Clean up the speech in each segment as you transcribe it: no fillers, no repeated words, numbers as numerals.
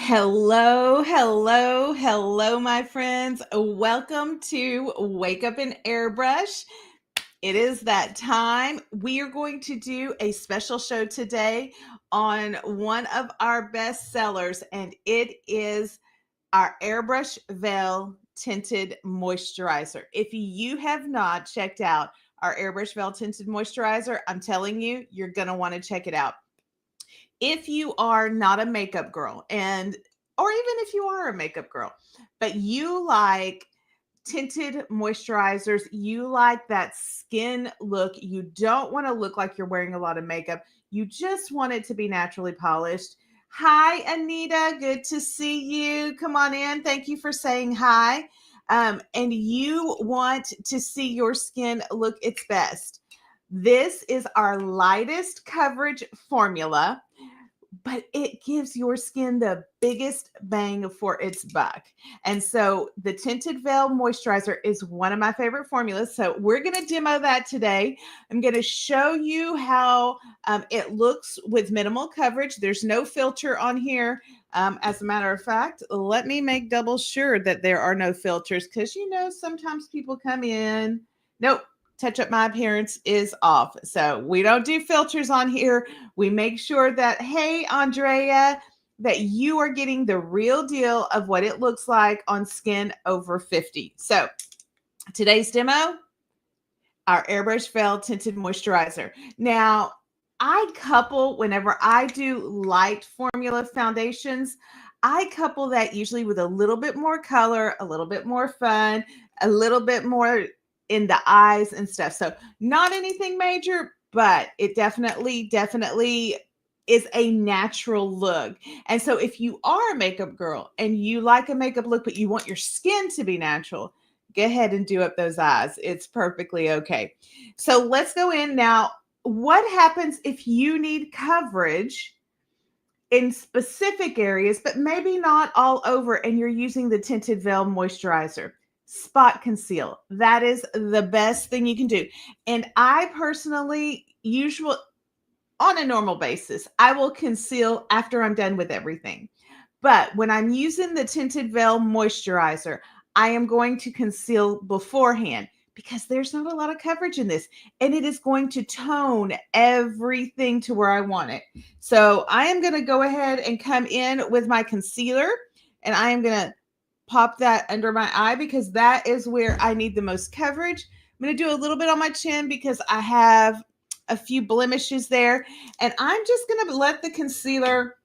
Hello, hello, hello, my friends. Welcome to Wake Up and Airbrush. It is that time. We are going to do a special show today on one of our best sellers, and it is our Airbrush Veil Tinted Moisturizer. If you have not checked out our Airbrush Veil Tinted Moisturizer, I'm telling you, you're going to want to check it out. If you are not a makeup girl, or even if you are a makeup girl, but you like tinted moisturizers, you like that skin look, you don't want to look like you're wearing a lot of makeup, you just want it to be naturally polished. Hi, Anita. Good to see you. Come on in. Thank you for saying hi. And you want to see your skin look its best. This is our lightest coverage formula, but it gives your skin the biggest bang for its buck. And so the Tinted Veil Moisturizer is one of my favorite formulas. So we're going to demo that today. I'm going to show you how it looks with minimal coverage. There's no filter on here. As a matter of fact, let me make double sure that there are no filters because, sometimes people come in. Nope. Touch Up My Appearance is off. So we don't do filters on here. We make sure that, hey, Andrea, that you are getting the real deal of what it looks like on skin over 50. So today's demo, our Airbrush Veil Tinted Moisturizer. Now, whenever I do light formula foundations, I couple that usually with a little bit more color, a little bit more fun, a little bit more in the eyes and stuff. So not anything major, but it definitely is a natural look. And so if you are a makeup girl and you like a makeup look, but you want your skin to be natural, go ahead and do up those eyes. It's perfectly okay. So let's go in now. What happens if you need coverage in specific areas, but maybe not all over, and you're using the Tinted Veil Moisturizer? Spot conceal. That is the best thing you can do. And I personally, on a normal basis, I will conceal after I'm done with everything. But when I'm using the Tinted Veil Moisturizer, I am going to conceal beforehand because there's not a lot of coverage in this, and it is going to tone everything to where I want it. So I am going to go ahead and come in with my concealer, and I am going to pop that under my eye because that is where I need the most coverage. I'm going to do a little bit on my chin because I have a few blemishes there, and I'm just going to let the concealer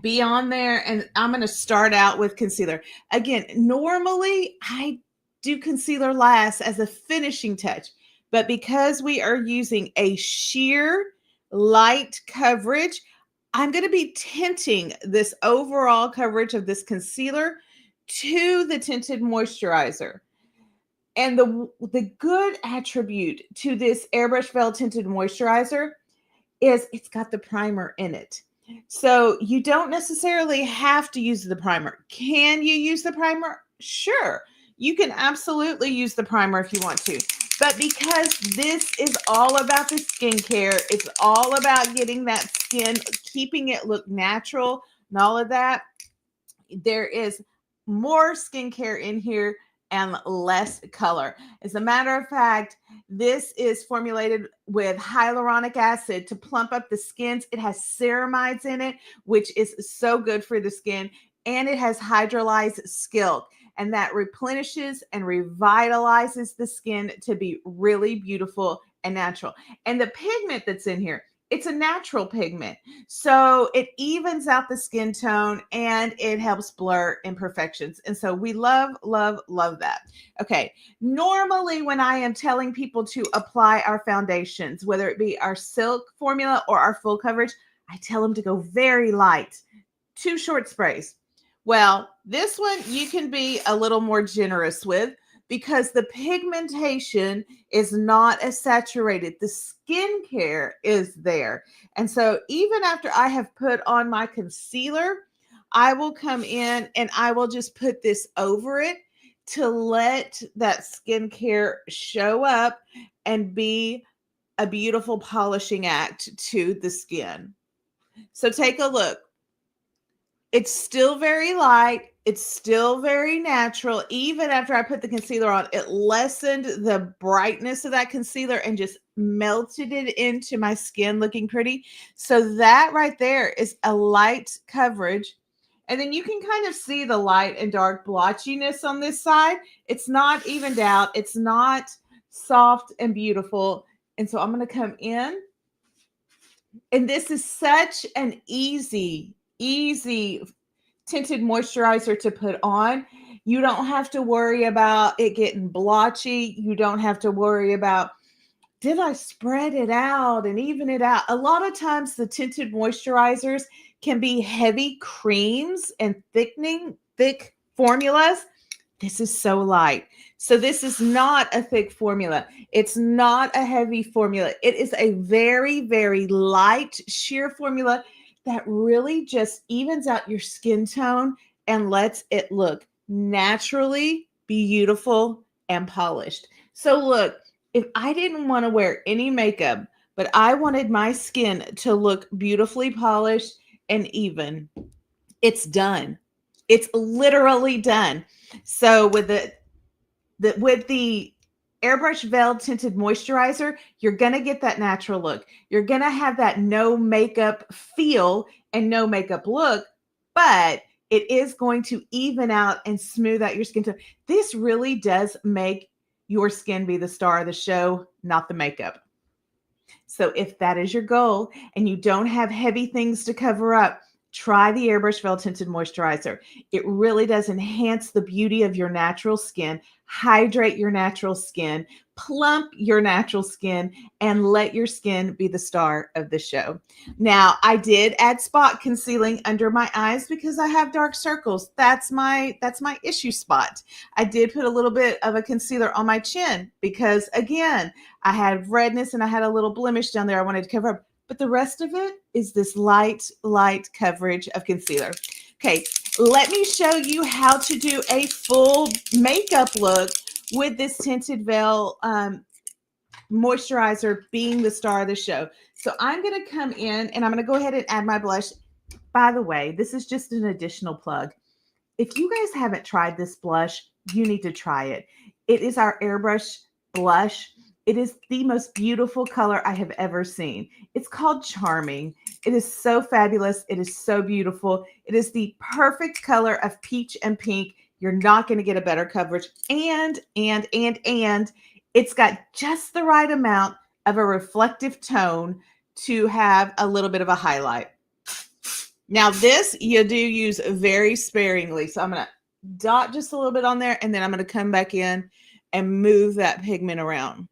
be on there, and I'm going to start out with concealer. Again, normally I do concealer last as a finishing touch, but because we are using a sheer light coverage, I'm going to be tinting this overall coverage of this concealer to the tinted moisturizer. And the good attribute to this Airbrush Veil Tinted Moisturizer is it's got the primer in it. So you don't necessarily have to use the primer. Can you use the primer? Sure. You can absolutely use the primer if you want to. But because this is all about the skincare, it's all about getting that skin, keeping it look natural and all of that, there is more skincare in here and less color. As a matter of fact, this is formulated with hyaluronic acid to plump up the skins. It has ceramides in it, which is so good for the skin. And it has hydrolyzed silk, and that replenishes and revitalizes the skin to be really beautiful and natural. And the pigment that's in here, it's a natural pigment. So it evens out the skin tone and it helps blur imperfections. And so we love, love, love that. Okay. Normally, when I am telling people to apply our foundations, whether it be our silk formula or our full coverage, I tell them to go very light, 2 short sprays. Well, this one you can be a little more generous with because the pigmentation is not as saturated. The skincare is there. And so even after I have put on my concealer, I will come in and I will just put this over it to let that skincare show up and be a beautiful polishing act to the skin. So take a look. It's still very light. It's still very natural. Even after I put the concealer on, it lessened the brightness of that concealer and just melted it into my skin looking pretty. So that right there is a light coverage. And then you can kind of see the light and dark blotchiness on this side. It's not evened out. It's not soft and beautiful. And so I'm going to come in. And this is such an easy tinted moisturizer to put on. You don't have to worry about it getting blotchy. You don't have to worry about, did I spread it out and even it out? A lot of times the tinted moisturizers can be heavy creams and thick formulas. This is so light. So this is not a thick formula. It's not a heavy formula. It is a very, very light sheer formula that really just evens out your skin tone and lets it look naturally beautiful and polished. So look, if I didn't want to wear any makeup, but I wanted my skin to look beautifully polished and even, it's done. It's literally done. So with the Airbrush Veil Tinted Moisturizer, you're going to get that natural look. You're going to have that no makeup feel and no makeup look, but it is going to even out and smooth out your skin tone. This really does make your skin be the star of the show, not the makeup. So if that is your goal and you don't have heavy things to cover up, try the Airbrush Veil Tinted Moisturizer. It really does enhance the beauty of your natural skin, hydrate your natural skin, plump your natural skin, and let your skin be the star of the show. Now, I did add spot concealing under my eyes because I have dark circles. That's my issue spot. I did put a little bit of a concealer on my chin because, again, I had redness and I had a little blemish down there I wanted to cover up. But the rest of it is this light coverage of concealer. Okay, let me show you how to do a full makeup look with this Tinted Veil moisturizer being the star of the show. So I'm going to come in and I'm going to go ahead and add my blush. By the way, this is just an additional plug. If you guys haven't tried this blush, you need to try it. It is our Airbrush blush. It is the most beautiful color I have ever seen. It's called Charming. It is so fabulous. It is so beautiful. It is the perfect color of peach and pink. You're not going to get a better coverage. And it's got just the right amount of a reflective tone to have a little bit of a highlight. Now this you do use very sparingly. So I'm going to dot just a little bit on there and then I'm going to come back in and move that pigment around.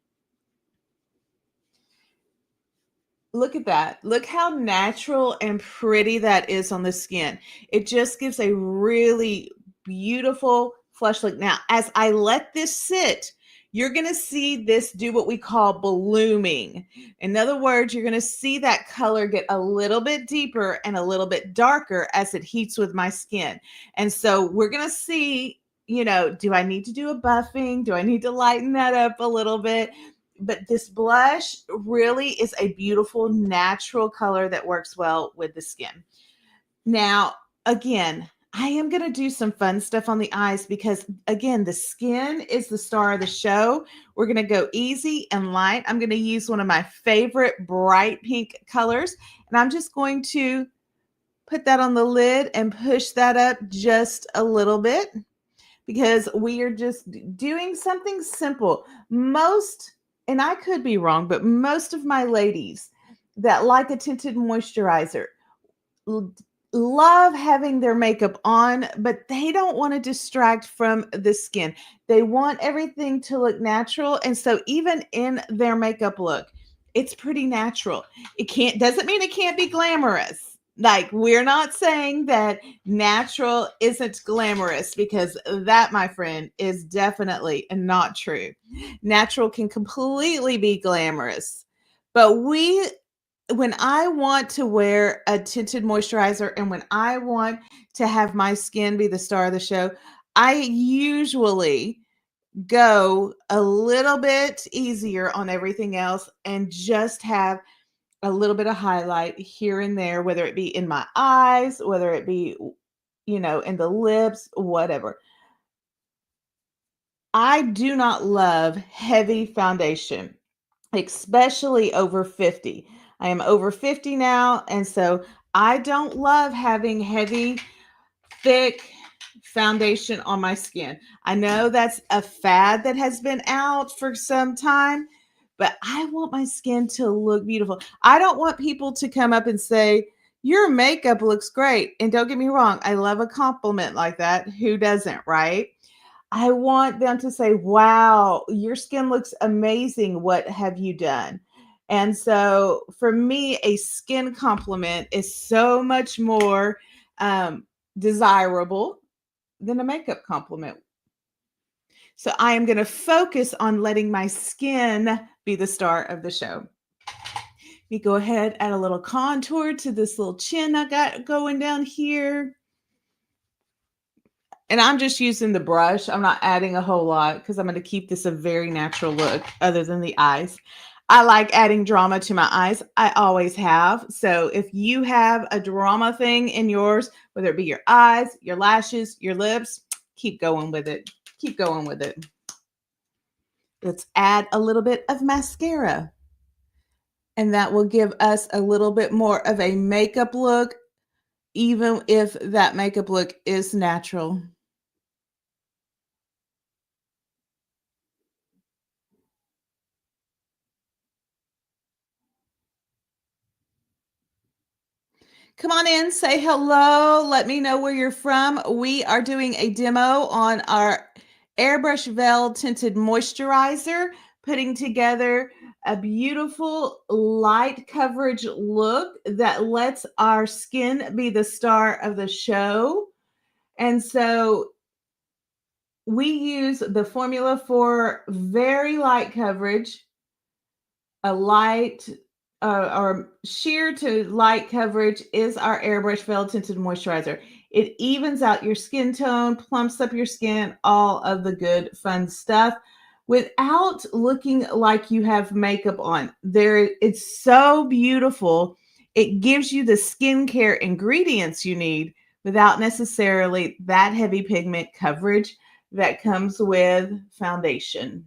Look at that. Look how natural and pretty that is on the skin. It just gives a really beautiful flush look. Now, as I let this sit, you're going to see this do what we call blooming. In other words, you're going to see that color get a little bit deeper and a little bit darker as it heats with my skin. And so we're going to see, do I need to do a buffing? Do I need to lighten that up a little bit? But this blush really is a beautiful natural color that works well with the skin. Now, again, I am going to do some fun stuff on the eyes because, again, the skin is the star of the show. We're going to go easy and light. I'm going to use one of my favorite bright pink colors, and I'm just going to put that on the lid and push that up just a little bit because we are just doing something simple. And I could be wrong, but most of my ladies that like a tinted moisturizer love having their makeup on, but they don't want to distract from the skin. They want everything to look natural. And so even in their makeup look, it's pretty natural. Doesn't mean it can't be glamorous. Like, we're not saying that natural isn't glamorous because that, my friend, is definitely not true. Natural can completely be glamorous. But when I want to wear a tinted moisturizer and when I want to have my skin be the star of the show, I usually go a little bit easier on everything else and just have a little bit of highlight here and there, whether it be in my eyes, whether it be in the lips, whatever. I do not love heavy foundation, especially over 50. I am over 50 now, and so I don't love having heavy, thick foundation on my skin. I know that's a fad that has been out for some time, but I want my skin to look beautiful. I don't want people to come up and say, your makeup looks great. And don't get me wrong, I love a compliment like that. Who doesn't, right? I want them to say, wow, your skin looks amazing. What have you done? And so for me, a skin compliment is so much more desirable than a makeup compliment. So I am going to focus on letting my skin be the star of the show. We go ahead, add a little contour to this little chin I got going down here. And I'm just using the brush. I'm not adding a whole lot because I'm going to keep this a very natural look other than the eyes. I like adding drama to my eyes. I always have. So if you have a drama thing in yours, whether it be your eyes, your lashes, your lips, keep going with it. Keep going with it. Let's add a little bit of mascara. And that will give us a little bit more of a makeup look, even if that makeup look is natural. Come on in, say hello. Let me know where you're from. We are doing a demo on our Airbrush Veil Tinted Moisturizer, putting together a beautiful light coverage look that lets our skin be the star of the show. And so we use the formula for very light coverage, a light or sheer to light coverage is our Airbrush Veil Tinted Moisturizer. It evens out your skin tone, plumps up your skin, all of the good fun stuff without looking like you have makeup on. It's so beautiful. It gives you the skincare ingredients you need without necessarily that heavy pigment coverage that comes with foundation.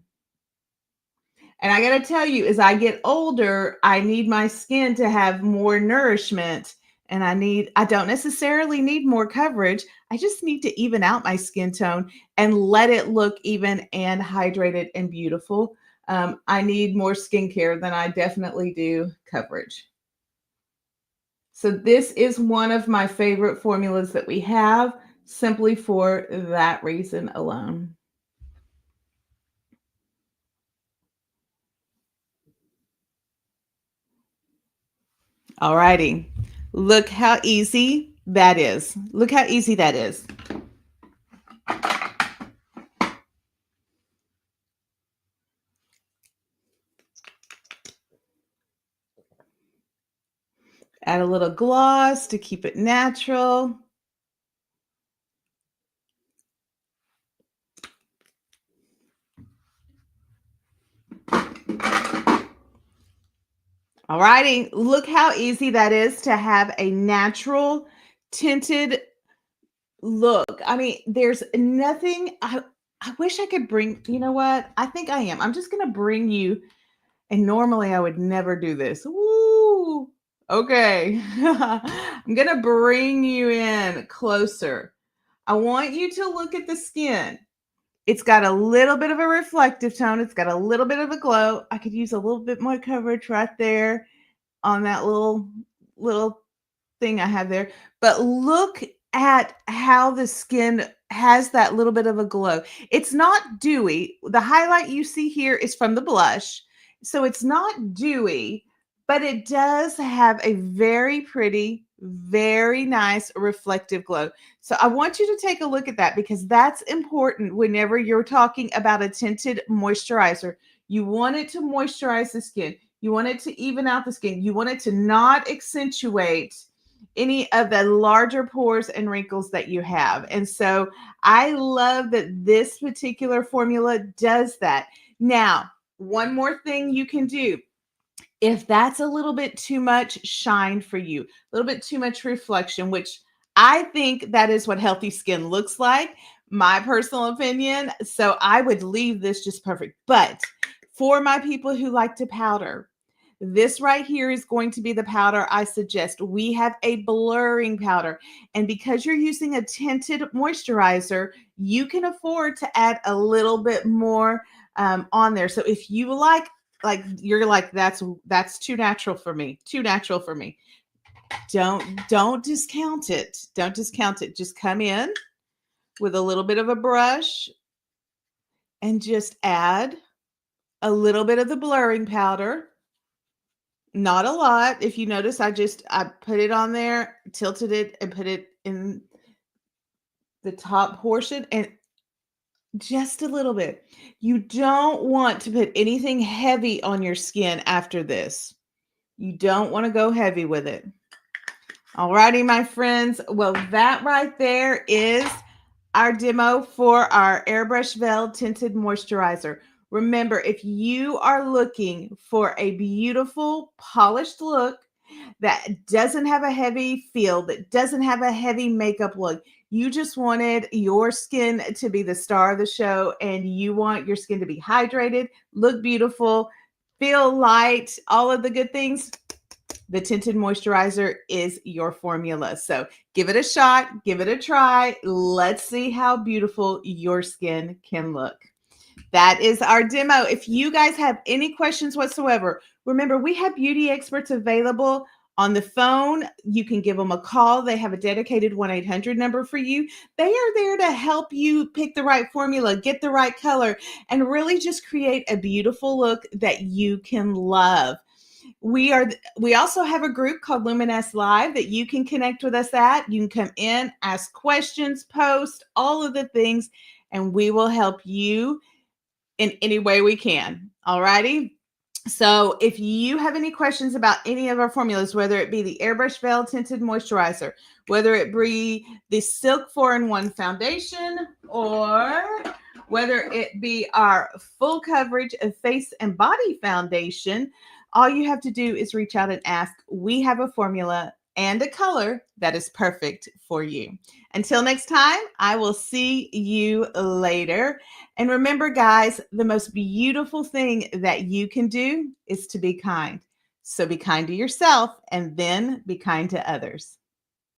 And I got to tell you, as I get older, I need my skin to have more nourishment. And I don't necessarily need more coverage. I just need to even out my skin tone and let it look even and hydrated and beautiful. I need more skincare than I definitely do coverage. So this is one of my favorite formulas that we have simply for that reason alone. All righty. Look how easy that is. Look how easy that is. Add a little gloss to keep it natural. All righty. Look how easy that is to have a natural tinted look. I mean, there's nothing. I wish I could bring, you know what? I think I am. I'm just going to bring you, and normally I would never do this. Woo. Okay. I'm going to bring you in closer. I want you to look at the skin. It's got a little bit of a reflective tone. It's got a little bit of a glow. I could use a little bit more coverage right there on that little thing I have there. But look at how the skin has that little bit of a glow. It's not dewy. The highlight you see here is from the blush. So it's not dewy, but it does have a very pretty, very nice reflective glow. So I want you to take a look at that because that's important whenever you're talking about a tinted moisturizer. You want it to moisturize the skin. You want it to even out the skin. You want it to not accentuate any of the larger pores and wrinkles that you have. And so I love that this particular formula does that. Now, one more thing you can do. If that's a little bit too much shine for you, a little bit too much reflection, which I think that is what healthy skin looks like, my personal opinion. So I would leave this just perfect. But for my people who like to powder, this right here is going to be the powder I suggest. We have a blurring powder. And because you're using a tinted moisturizer, you can afford to add a little bit more on there. So if you you're like, that's too natural for me, too natural for me. Don't discount it. Don't discount it. Just come in with a little bit of a brush and just add a little bit of the blurring powder. Not a lot. If you notice, I put it on there, tilted it, and put it in the top portion, and just a little bit. You don't want to put anything heavy on your skin after this. You don't want to go heavy with it. Alrighty, my friends. Well, that right there is our demo for our Airbrush Veil Tinted Moisturizer. Remember, if you are looking for a beautiful, polished look that doesn't have a heavy feel, that doesn't have a heavy makeup look, you just wanted your skin to be the star of the show, and you want your skin to be hydrated, look beautiful, feel light, all of the good things, the tinted moisturizer is your formula. So give it a shot, give it a try. Let's see how beautiful your skin can look. That is our demo. If you guys have any questions whatsoever, remember we have beauty experts available on the phone. You can give them a call. They have a dedicated 1-800 number for you. They are there to help you pick the right formula, get the right color, and really just create a beautiful look that you can love. We also have a group called Luminess Live that you can connect with us at. You can come in, ask questions, post, all of the things, and we will help you in any way we can. All righty. So if you have any questions about any of our formulas, whether it be the Airbrush Veil Tinted Moisturizer, whether it be the Silk 4-in-1 Foundation, or whether it be our full coverage of face and body foundation, all you have to do is reach out and ask. We have a formula and a color that is perfect for you. Until next time, I will see you later. And remember, guys, the most beautiful thing that you can do is to be kind. So be kind to yourself and then be kind to others.